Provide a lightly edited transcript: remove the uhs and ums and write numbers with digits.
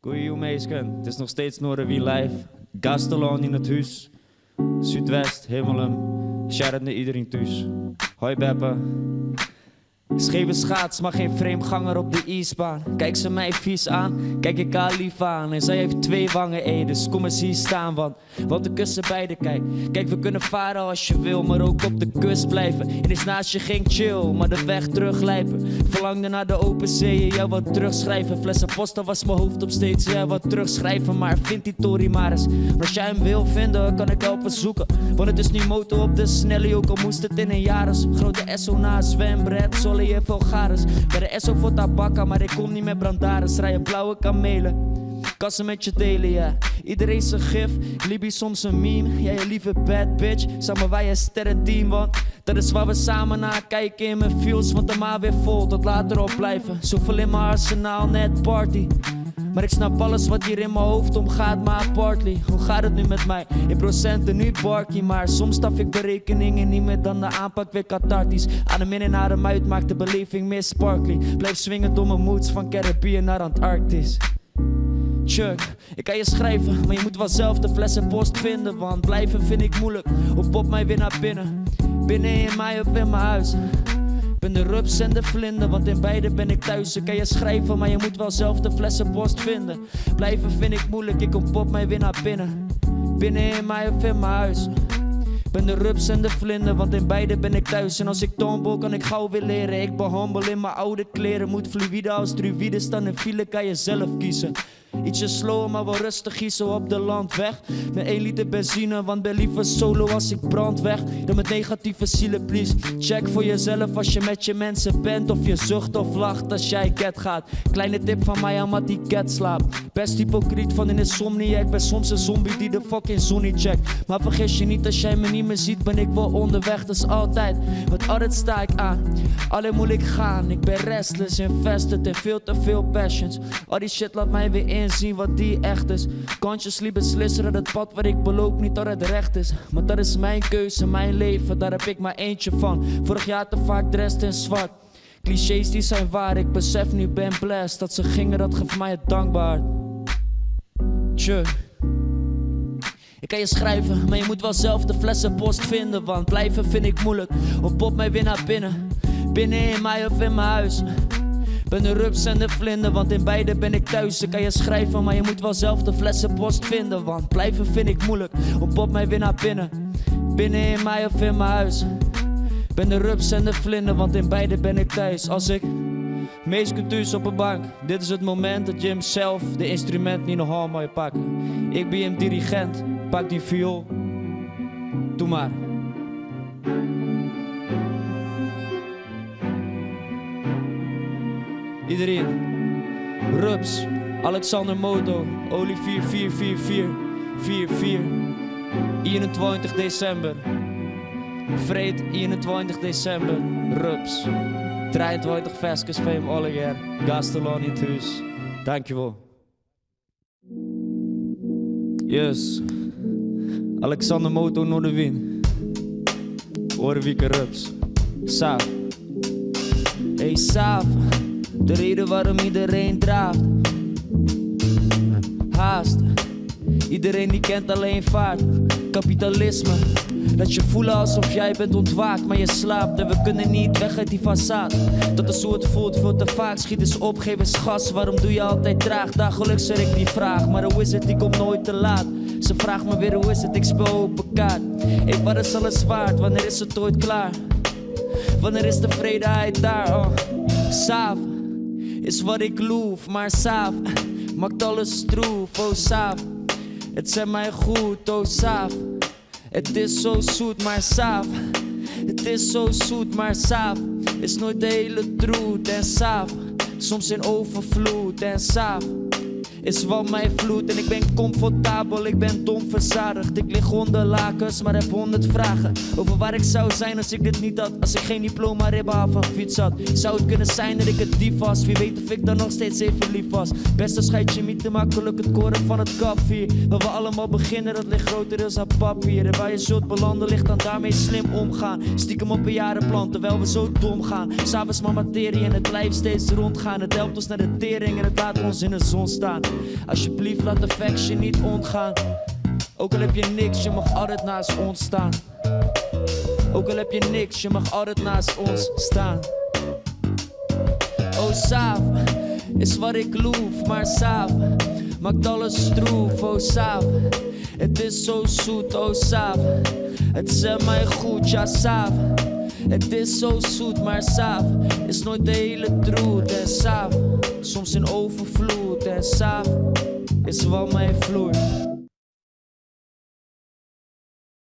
Goeie meisken, het is nog steeds Noorderwien live. Gastelon in het huis. Zuidwest, Himmelum. Shout-out naar iedereen thuis. Hoi Beppe. Scheve schaats, maar geen vreemdganger op de ijsbaan. Kijk ze mij vies aan, kijk ik haar lief aan. En zij heeft 2 wangen, dus kom eens hier staan. Want de kussen beide, kijk we kunnen varen als je wil, maar ook op de kust blijven. En is naast je geen chill, maar de weg teruglijpen. Verlangde naar de open zee, jij wat terugschrijven. Flessen posta was mijn hoofd op steeds, jij wat terugschrijven. Maar vind die Tory maar eens. Maar als jij hem wil vinden, kan ik helpen zoeken. Want het is nu motor op de snellie, ook al moest het in een jaar eens. Grote SO na zwembred, Solly en Vulgaris. Bij de SO voor tabakka, maar ik kom niet met brandaris. Rijden blauwe kamelen, kassen met je delen, ja. Iedereen zijn gif, Libby soms een meme. Jij je lieve bad bitch, samen wij een sterrenteam. Want dat is waar we samen naar kijken in mijn feels. Want de maan weer vol, tot later op blijven. Zoveel in mijn arsenaal, net party. Maar ik snap alles wat hier in mijn hoofd omgaat, maar partly. Hoe gaat het nu met mij? In procenten niet barkie, maar soms staf ik berekeningen niet meer dan de aanpak weer cathartisch. Adem in en adem uit, maakt de beleving meer sparkly. Blijf swingen door mijn moods, van Caribbean naar Antarctisch. Chuck, ik kan je schrijven, maar je moet wel zelf de flessenpost vinden. Want blijven vind ik moeilijk, of pop mij weer naar binnen. Binnen in mij of in mijn huis. Ik ben de rups en de vlinder, want in beide ben ik thuis. Ik kan je schrijven, maar je moet wel zelf de flessenpost vinden. Blijven vind ik moeilijk, ik kom pop mij weer naar binnen. Binnen in mij of in mijn huis. Ik ben de rups en de vlinder, want in beide ben ik thuis. En als ik tombol kan ik gauw weer leren. Ik ben humble in mijn oude kleren. Moet fluïde als druïde staan in file, kan je zelf kiezen. Ietsje slower, maar wel rustig giezen op de landweg. Met 1 liter benzine, want ben liever solo als ik brand weg. Dan met negatieve zielen, please. Check voor jezelf als je met je mensen bent. Of je zucht of lacht als jij cat gaat. Kleine tip van mij aan wat die cat slaapt. Best hypocriet van in insomnia. Ik ben soms een zombie die de fucking zon niet checkt. Maar vergis je niet, als jij me niet meer ziet, ben ik wel onderweg. Dus altijd, want altijd sta ik aan. Alleen moet ik gaan, ik ben restless, invested in veel te veel passions. Al die shit laat mij weer inzien wat die echt is. Consciously beslissen dat het pad waar ik beloop niet dat het recht is. Maar dat is mijn keuze, mijn leven, daar heb ik maar eentje van. Vorig jaar te vaak dressed in zwart. Clichés die zijn waar, ik besef nu ben blessed. Dat ze gingen, dat geeft mij het dankbaar. Tje. Ik kan je schrijven, maar je moet wel zelf de flessenpost vinden. Want blijven vind ik moeilijk, of pop mij weer naar binnen. Binnen in mij of in mijn huis. Ben de rups en de vlinder, want in beide ben ik thuis. Ik kan je schrijven, maar je moet wel zelf de flessenpost vinden. Want blijven vind ik moeilijk, of pop mij weer naar binnen. Binnen in mij of in mijn huis. Ben de rups en de vlinder, want in beide ben ik thuis. Als ik meest thuis op een bank, dit is het moment dat je hem zelf de instrument niet nogal mooi pakken. Ik ben hem dirigent, pak die viool. Doe maar. Iedereen, Rups, Alexander Moto, Olivier 44444, 21 december, Vreed 21 december, Rups, 23 Veskes Fame Oliger, Gastelon in het huis, dankjewel. Yes, Alexander Moto Noorderwien, Oorwieke Rups, Saaf, hey Saaf. De reden waarom iedereen draaft. Haast. Iedereen die kent alleen vaart. Kapitalisme. Dat je voelt alsof jij bent ontwaakt, maar je slaapt. En we kunnen niet weg uit die façade. Dat is hoe het voelt, veel te vaak. Schiet eens op, geef eens gas. Waarom doe je altijd traag? Dagelijks zeg ik die vraag. Maar hoe is het, die komt nooit te laat. Ze vraagt me weer hoe is het, ik speel open kaart. Hey, wat is alles waard? Wanneer is het ooit klaar? Wanneer is tevredenheid daar? Oh. Saaf is wat ik loef, maar Saaf maakt alles stroef, oh Saaf. Het zet mij goed, oh Saaf. Het is zo zoet, maar Saaf. Het is zo zoet, maar Saaf is nooit de hele troet. En Saaf, soms in overvloed. En Saaf is wat mij vloeit. En ik ben comfortabel, ik ben dom verzadigd. Ik lig onder lakens, maar heb 100 vragen over waar ik zou zijn als ik dit niet had. Als ik geen diploma ribben van fiets had. Zou het kunnen zijn dat ik het dief was? Wie weet of ik dan nog steeds even lief was. Beste scheid je niet te makkelijk het koren van het kaffier. Waar we allemaal beginnen, dat ligt grotendeels aan papier. En waar je zult belanden ligt dan daarmee slim omgaan. Stiekem op een jarenplan, terwijl we zo dom gaan. S'avonds maar materie en het blijft steeds rondgaan. Het helpt ons naar de tering en het laat ons in de zon staan. Alsjeblieft laat affection niet ontgaan. Ook al heb je niks, je mag altijd naast ons staan. Ook al heb je niks, je mag altijd naast ons staan. Oh Saaf, is wat ik loef, maar Saaf maakt alles stroef. Oh Saaf, het is zo zoet, oh Saaf, het zet mij goed, ja Saaf. Het is zo zoet, maar Saaf is nooit de hele troet. En Saaf, soms in overvloed. En Saaf is wat mij vloeit.